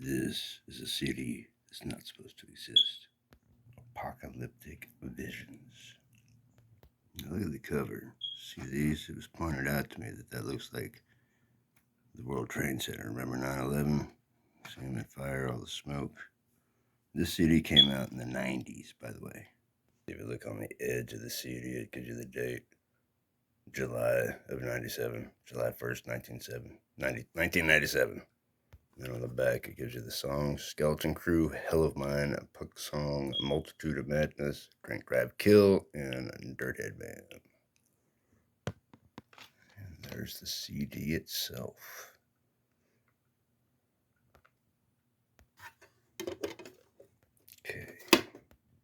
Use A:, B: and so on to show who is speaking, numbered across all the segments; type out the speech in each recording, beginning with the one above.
A: This is a CD that's not supposed to exist. Apocalyptic Visions. Now look at the cover. See these? It was pointed out to me that looks like the World Trade Center. Remember 9/11? See them at fire, all the smoke. This CD came out in the 90s, by the way. If you look on the edge of the CD, it gives you the date. July of 97. July 1st, 1997. And on the back, it gives you the songs: Skeleton Crew, Hell of Mine, a Punk Song, A Multitude of Madness, Drink, Drive, Kill, and DIRTHEADMAN. And there's the CD itself. Okay.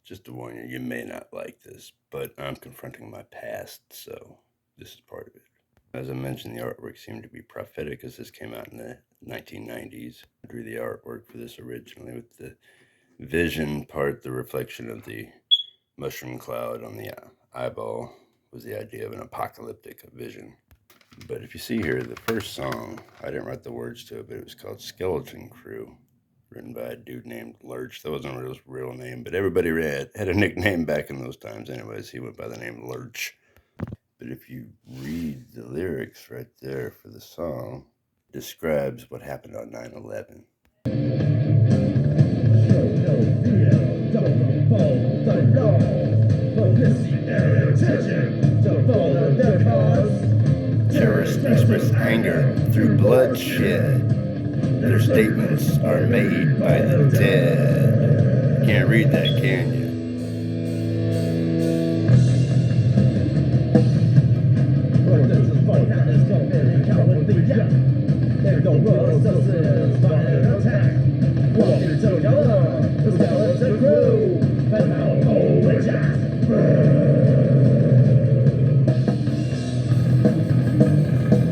A: Just to warn you, you may not like this, but I'm confronting my past, so this is part of it. As I mentioned, the artwork seemed to be prophetic, as this came out in the 1990s. I drew the artwork for this originally with the vision part, the reflection of the mushroom cloud on the eyeball was the idea of an apocalyptic vision. But if you see here, the first song, I didn't write the words to it, but it was called Skeleton Crew, written by a dude named Lurch. That wasn't his real name, but everybody had a nickname back in those times anyways. He went by the name Lurch. But if you read the lyrics right there for the song, it describes what happened on 9/11. Terrorists express anger through bloodshed. Their statements are made by the dead. You can't read that, can you?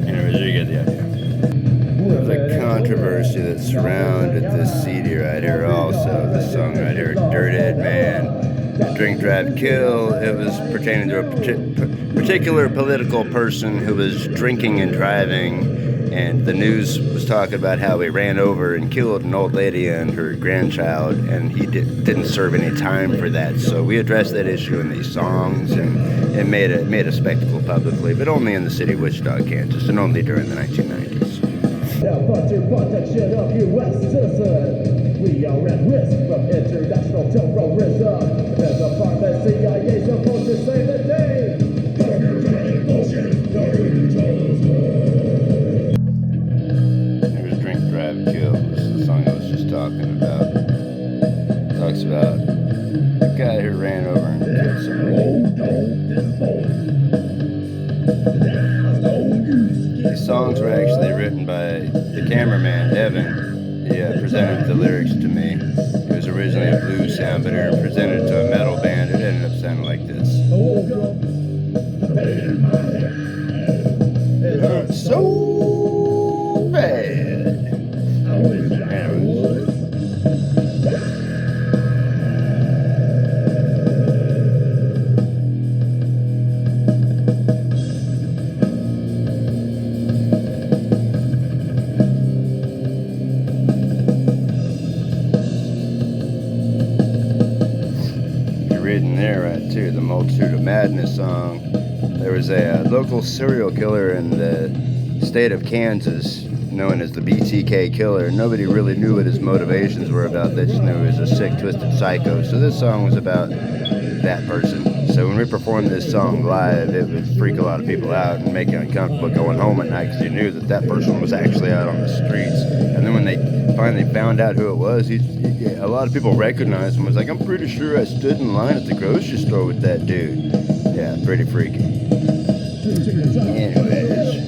A: Anyways, you get the idea. There's a controversy that surrounded this CD right here also. This song right here, DIRTHEADMAN, Drink, Drive, Kill. It was pertaining to a particular political person who was drinking and driving, and the news was talking about how he ran over and killed an old lady and her grandchild, and he didn't serve any time for that. So we addressed that issue in these songs and made a spectacle publicly, but only in the city of Wichita, Kansas, and only during the 1990s.
B: We are at risk from international terrorism. There's a part that CIA supposed to save the day.
A: Here's Drink, Drive, Kill. This is the song I was just talking about. It talks about the guy who ran over and killed somebody. These songs were actually written by the cameraman, Evan. He presented the lyrics to me. It was originally a blues sound, but he presented it to a metal band. It ended up sounding like this. It hurts so bad. Anyways. Reading there right too, the Multitude of Madness song. There was a local serial killer in the state of Kansas known as the BTK killer. Nobody really knew what his motivations were about. They just knew he was a sick, twisted psycho. So this song was about that person. So when we performed this song live, it would freak a lot of people out and make you uncomfortable going home at night, because you knew that person was actually out on the streets. And then when they finally found out who it was, a lot of people recognized him. Was like, I'm pretty sure I stood in line at the grocery store with that dude. Yeah, pretty freaky. Anyways.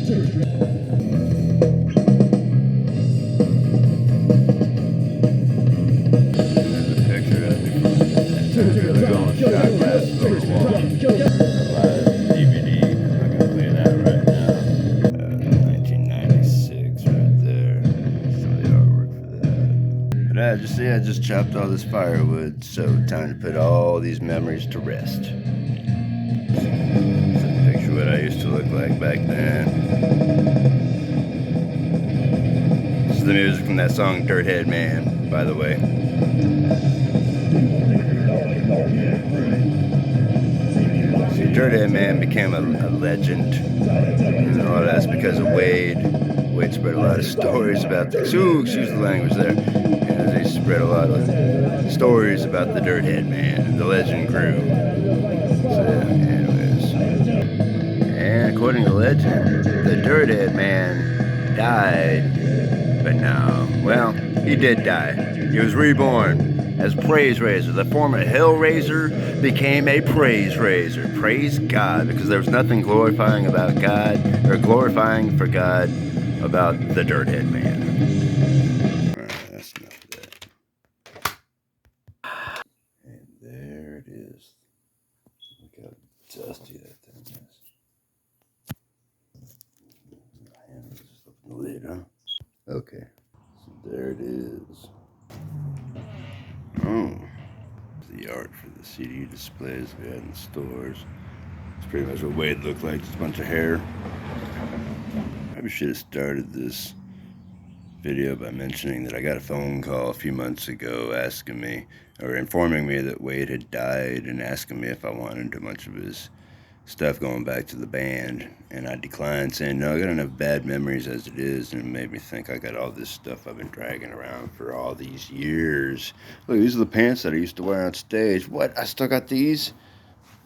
A: There's a picture of me going shot glasses over the wall. Live DVD. I'm not going to play that right now. 1996 right there. Some of the artwork for that. But I just chopped all this firewood, so time to put all these memories to rest. Picture what I used to look like back then. This is the music from that song Dirtheadman, by the way. See, Dirtheadman became a legend. And all that's because of Wade. Wade spread a lot of stories about the... excuse the language there. Yeah, they spread a lot of stories about the Dirtheadman, and the legend grew. So, anyways. And according to legend, the Dirtheadman died. But no, well, he did die. He was reborn as Praise Raiser. The former Hellraiser became a Praise Raiser. Praise God, because there was nothing glorifying about God, or glorifying for God about the Dirtheadman. Alright, that's enough of that. And there it is. Look how dusty that thing is. My hand was just up in the lid, huh? Okay, so there it is. Oh, the art for the CD displays we had in stores. It's pretty much what Wade looked like, just a bunch of hair. Probably should have started this video by mentioning that I got a phone call a few months ago asking me, or informing me that Wade had died and asking me if I wanted a bunch of his stuff going back to the band, and I declined, saying no, I got enough bad memories as it is, and it made me think I got all this stuff I've been dragging around for all these years. Look, these are the pants that I used to wear on stage. What? I still got these?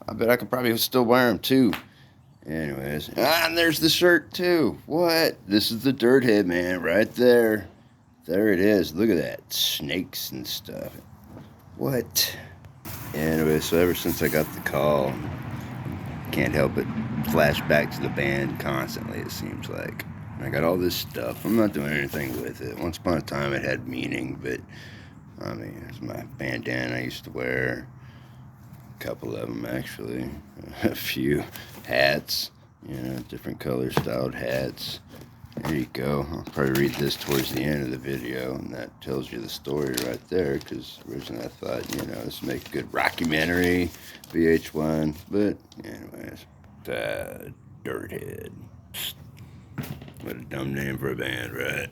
A: I bet I could probably still wear them too. Anyways, and there's the shirt too. What? This is the Dirtheadman right there. There it is. Look at that. Snakes and stuff. What? Anyway, so ever since I got the call, can't help but flash back to the band constantly, it seems like. I got all this stuff. I'm not doing anything with it. Once upon a time it had meaning, but I mean, it's my bandana I used to wear. A couple of them, actually. A few hats, you know, different color styled hats. There you go. I'll probably read this towards the end of the video, and that tells you the story right there, because originally I thought, you know, this would make a good rockumentary, VH1, but anyways. Dirthead. What a dumb name for a band, right?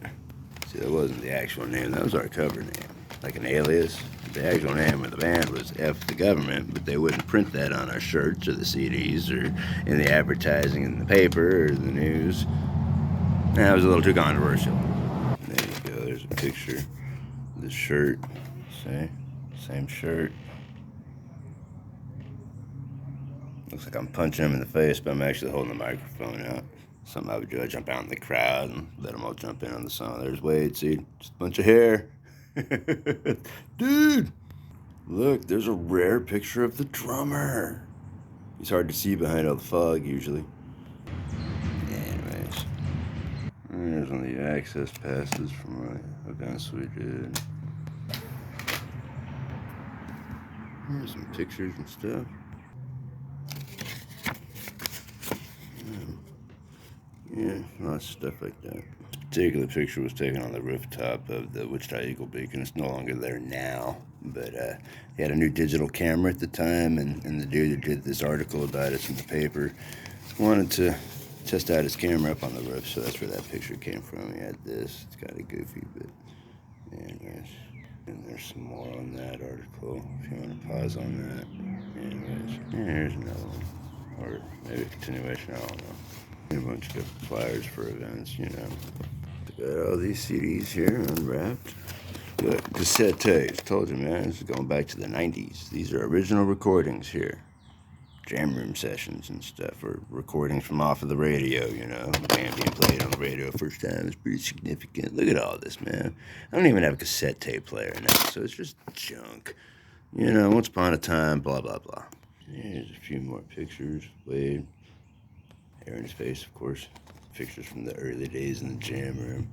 A: See, that wasn't the actual name, that was our cover name. Like an alias. The actual name of the band was F the Government, but they wouldn't print that on our shirts or the CDs or in the advertising in the paper or the news. That was a little too controversial. There you go, there's a picture of the shirt. See? Same shirt. Looks like I'm punching him in the face, but I'm actually holding the microphone out. Something I would do, I'd jump out in the crowd and let them all jump in on the song. There's Wade, see? Just a bunch of hair. Dude! Look, there's a rare picture of the drummer. He's hard to see behind all the fog, usually. Anyways. There's one of the access passes from my events we did. Here's some pictures and stuff. Yeah, lots of stuff like that. This particular picture was taken on the rooftop of the Wichita Eagle Beacon. It's no longer there now, but he had a new digital camera at the time, and the dude that did this article about us in the paper wanted to test out his camera up on the roof, so that's where that picture came from. He had this. It's kind of goofy, but anyways. And there's some more on that article, if you want to pause on that. Anyways, here's another one. Or maybe a continuation, I don't know. A bunch of flyers for events, you know. Got all these CDs here unwrapped. Look, cassette tapes. Told you, man, this is going back to the 90s. These are original recordings here. Jam room sessions and stuff, or recordings from off of the radio, you know. The band being played on the radio first time is pretty significant. Look at all this, man. I don't even have a cassette tape player now, so it's just junk. You know, once upon a time, blah, blah, blah. Here's a few more pictures. Wade. Hair in his face, of course. Pictures from the early days in the jam room.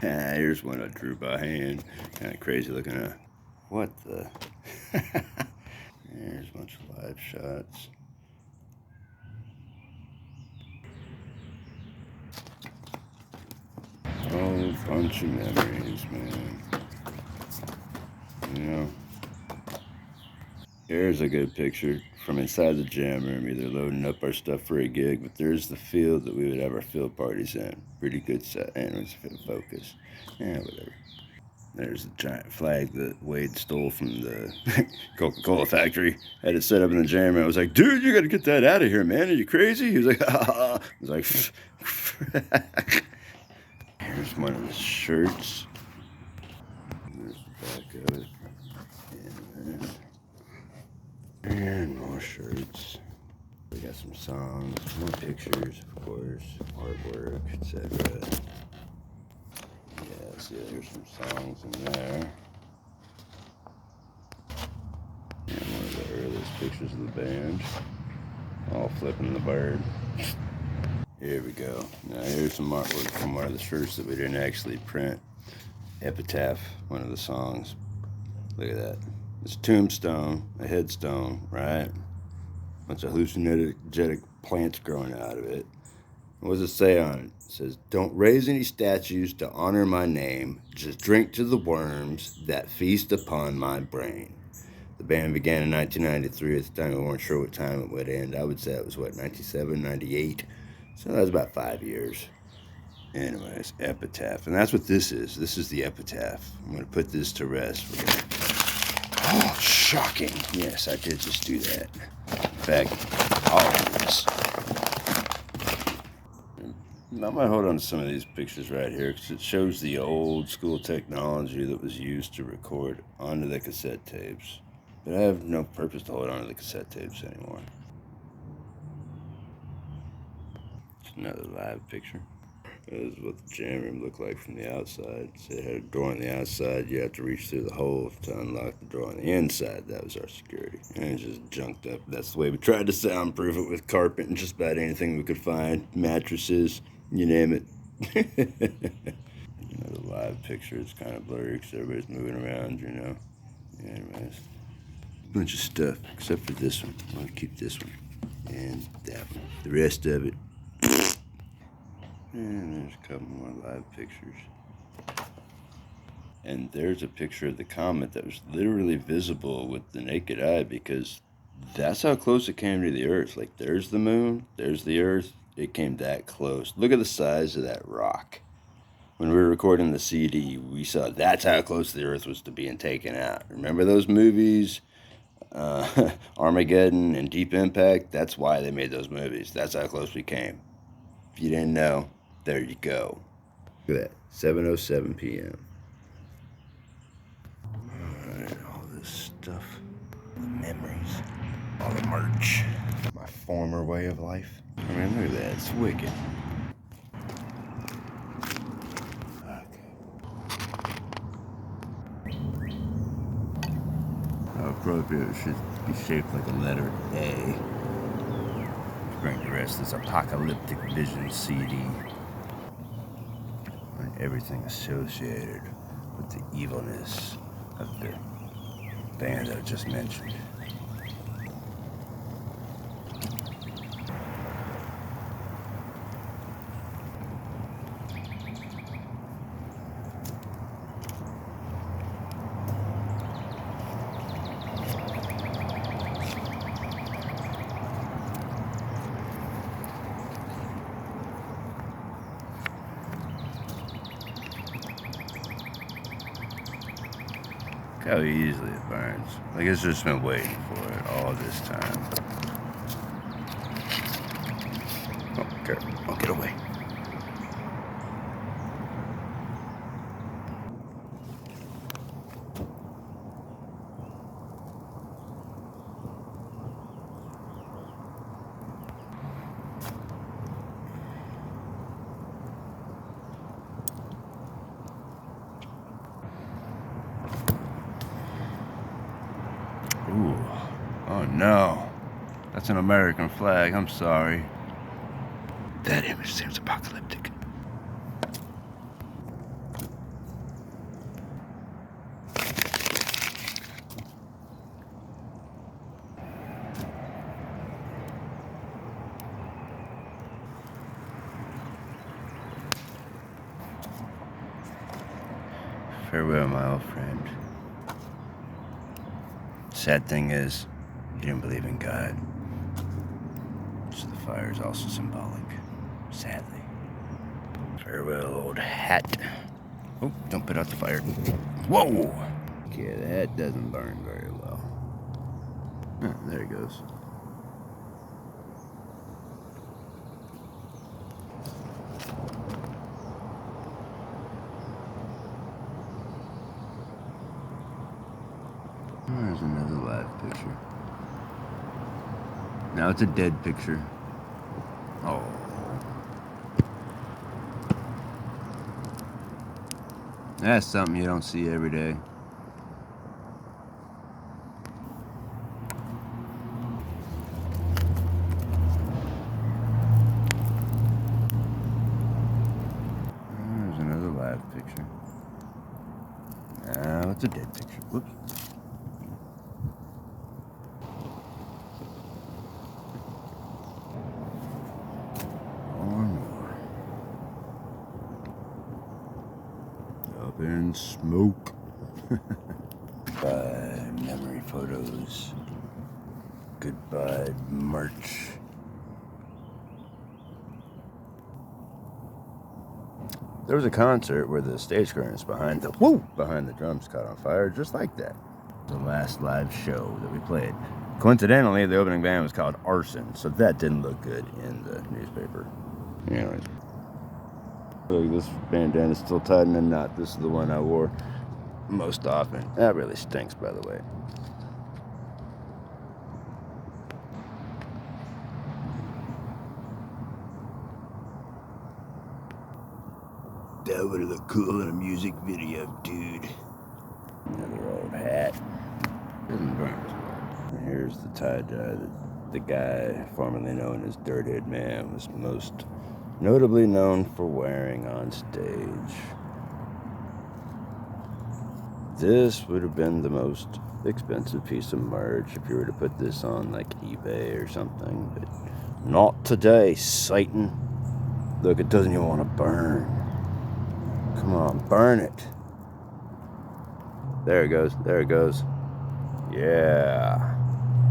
A: Here's one I drew by hand. Kind of crazy looking. What the? Here's a bunch of live shots. Oh, bunch of memories, man. You know. Here's a good picture from inside the jam room, either loading up our stuff for a gig, but there's the field that we would have our field parties in. Pretty good set, and it was focus. Yeah, whatever. There's a giant flag that Wade stole from the Coca-Cola factory. Had it set up in the jam room. I was like, dude, you gotta get that out of here, man. Are you crazy? He was like, I was like, here's one of the shirts. There's the back of it. And more shirts. We got some songs, more pictures, of course, artwork, etc. Yeah, see, there's some songs in there. And one of the earliest pictures of the band. All flipping the bird. Here we go. Now here's some artwork from one of the shirts that we didn't actually print. Epitaph, one of the songs. Look at that. It's a tombstone, a headstone, right? Bunch of hallucinogenic plants growing out of it. What does it say on it? It says, don't raise any statues to honor my name. Just drink to the worms that feast upon my brain. The band began in 1993. At the time, we weren't sure what time it would end. I would say it was, what, 97, 98? So that was about 5 years. Anyways, Epitaph. And that's what this is. This is the Epitaph. I'm going to put this to rest. Oh, shocking. Yes, I did just do that. In fact, all of this. I might hold on to some of these pictures right here because it shows the old school technology that was used to record onto the cassette tapes. But I have no purpose to hold on to the cassette tapes anymore. It's another live picture. This is what the jam room looked like from the outside. So it had a door on the outside. You have to reach through the hole to unlock the door on the inside. That was our security. And it's just junked up. That's the way we tried to soundproof it with carpet and just about anything we could find. Mattresses, you name it. Another live picture. It's kind of blurry because everybody's moving around, you know. Anyways. Bunch of stuff, except for this one. I'm going to keep this one. And that one. The rest of it. And there's a couple more live pictures. And there's a picture of the comet that was literally visible with the naked eye because that's how close it came to the Earth. Like, there's the moon, there's the Earth. It came that close. Look at the size of that rock. When we were recording the CD, we saw that's how close the Earth was to being taken out. Remember those movies? Armageddon and Deep Impact? That's why they made those movies. That's how close we came. If you didn't know, there you go. Look at that, 7:07 p.m. Alright, all this stuff, the memories, all the merch, my former way of life. I mean, look at that, it's wicked. How appropriate, it should be shaped like a letter A. Bring the rest of this Apocalyptic Visions CD. And everything associated with the evilness of the band that I just mentioned. How easily it burns. Like it's just been waiting for it all this time. Oh, careful. Oh, get away. Ooh. Oh no. That's an American flag. I'm sorry. That image seems apocalyptic. Farewell, my old friend. Sad thing is, he didn't believe in God. So the fire is also symbolic, sadly. Farewell, old hat. Oh, don't put out the fire. Whoa! Okay, the hat doesn't burn very well. Oh, there it goes. There's another live picture. Now it's a dead picture. Oh. That's something you don't see every day. There's another live picture. Now it's a dead picture. Whoops. Up in smoke. Goodbye, memory photos. Goodbye, merch. There was a concert where the stage curtains behind the drums caught on fire, just like that. The last live show that we played. Coincidentally, the opening band was called Arson, so that didn't look good in the newspaper. Anyways. Look, this bandana is still tied in a knot. This is the one I wore most often. That really stinks, by the way. That would have looked cool in a music video, dude. Another old hat. Doesn't burn as well. And here's the tie-dye that the guy formerly known as DIRTHEADMAN was most notably known for wearing on stage. This would have been the most expensive piece of merch if you were to put this on like eBay or something, but not today, Satan. Look, it doesn't even want to burn. Come on, burn it. There it goes, there it goes. Yeah.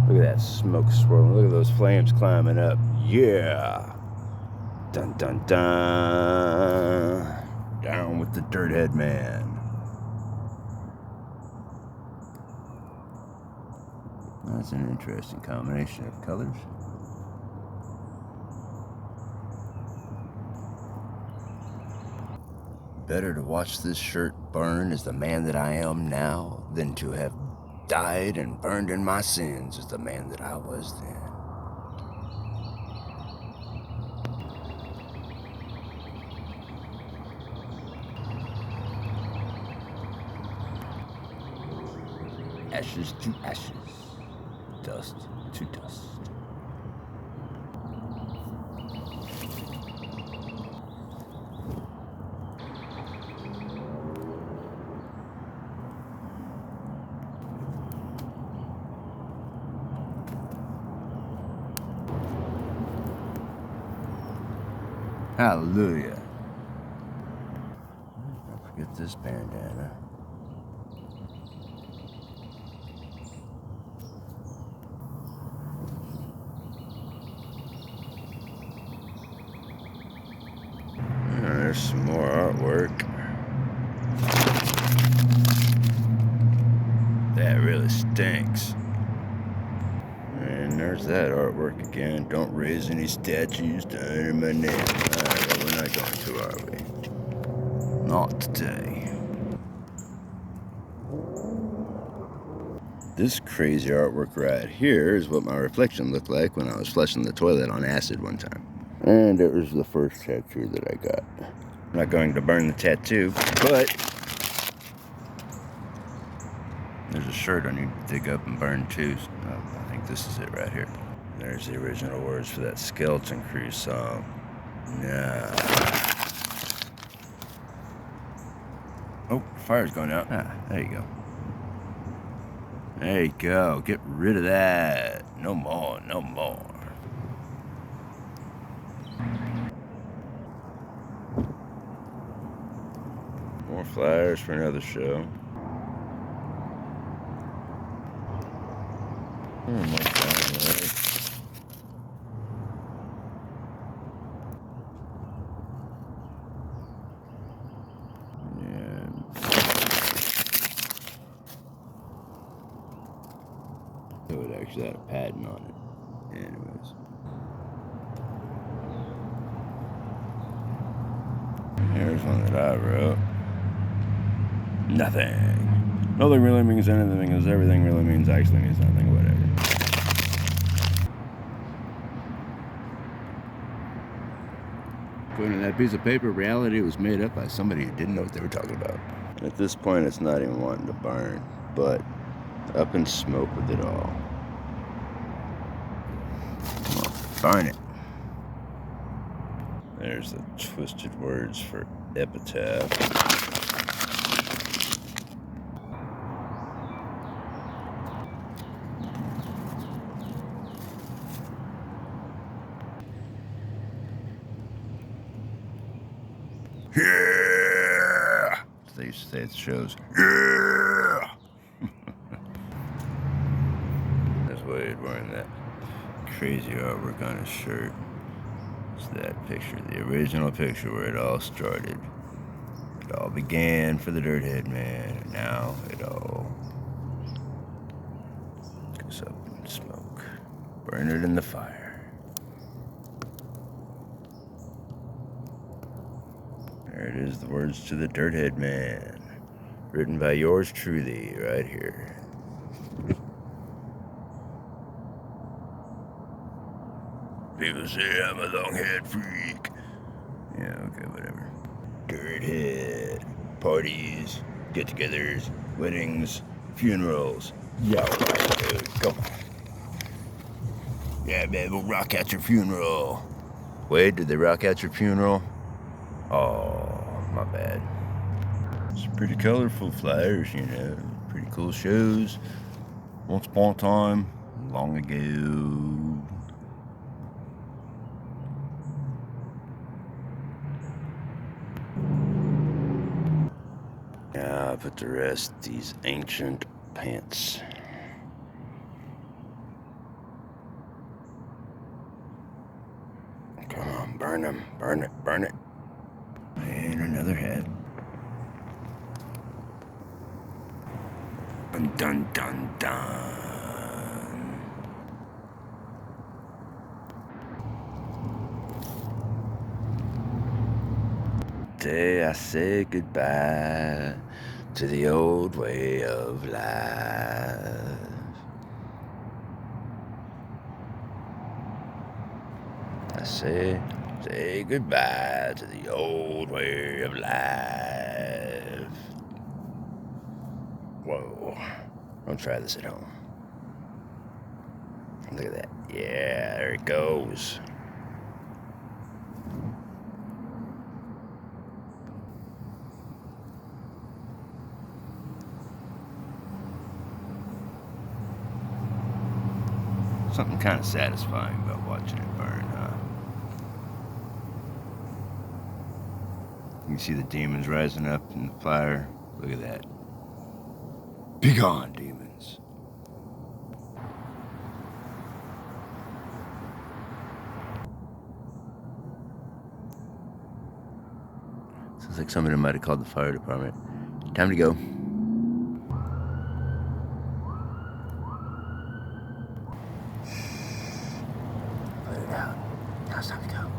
A: Look at that smoke swirling. Look at those flames climbing up. Yeah. Dun dun dun. Down with the Dirthead man. That's an interesting combination of colors. Better to watch this shirt burn as the man that I am now than to have died and burned in my sins as the man that I was then. Ashes to ashes, dust to dust. Hallelujah. Don't forget this bandana. There's some more artwork. That really stinks. And there's that artwork again. Don't raise any statues to honor my name. Alright, well, we're not going to, are we? Not today. This crazy artwork right here is what my reflection looked like when I was flushing the toilet on acid one time. And it was the first tattoo that I got. I'm not going to burn the tattoo, but there's a shirt I need to dig up and burn too. I think this is it right here. There's the original words for that Skeleton Crew song. Nah. Oh, fire's going out. Ah, there you go. There you go. Get rid of that. No more, no more. More flyers for another show. Oh my God, so it actually had a patent on it. Anyways. Here's one that I wrote. Nothing. Nothing really means anything because everything really means actually means nothing. Whatever. According to that piece of paper, reality was made up by somebody who didn't know what they were talking about. And at this point, it's not even wanting to burn, but up in smoke with it all. Come on, burn it. There's the twisted words for Epitaph. Yeah! They used to say at the shows. Yeah! That's Wade wearing that crazy artwork on his shirt. It's that picture, the original picture where it all started. It all began for the DIRTHEADMAN, and now it all goes up in smoke. Burn it in the fire. There it is, the words to the DIRTHEADMAN. Written by yours truly, right here. People say I'm a long-haired freak. Yeah, okay, whatever. Dirthead. Parties, get-togethers, weddings, funerals. Yeah, right, dude, come on. Yeah, man, we'll rock at your funeral. Wait, did they rock at your funeral? Oh, my bad. It's pretty colorful flyers, you know. Pretty cool shows. Once upon a time, long ago. Now I put to rest these ancient pants. Come on, burn them. Burn it, burn it. And another head. Dun dun dun dun. Today I say goodbye to the old way of life. I say goodbye to the old way of life. Whoa. Don't try this at home. Look at that. Yeah, there it goes. Something kind of satisfying about watching it burn, huh? You can see the demons rising up in the fire. Look at that. Be gone, demons. Sounds like somebody might have called the fire department. Time to go. Let it out. Now it's time to go.